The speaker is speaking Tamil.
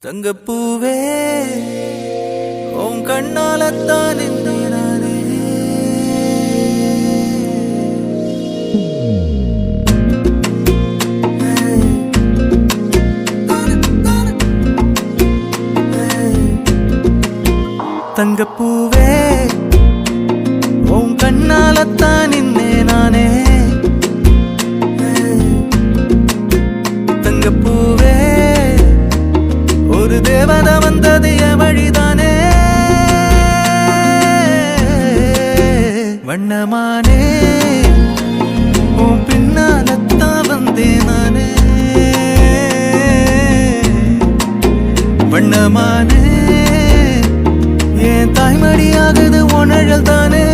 தங்கப்பூவே உன் கண்ணாலத்தான் நானே தங்கப்பூவே உன் கண்ணாலத்தான் நானே தங்கப்பூவே ஒரு தேவதை வந்தது என் வழிதானே வண்ணமானே உன் பின்னாலத்தான் வந்தேன் நானே வண்ணமானே என் தாய்மடியாகுது உணழல் தானே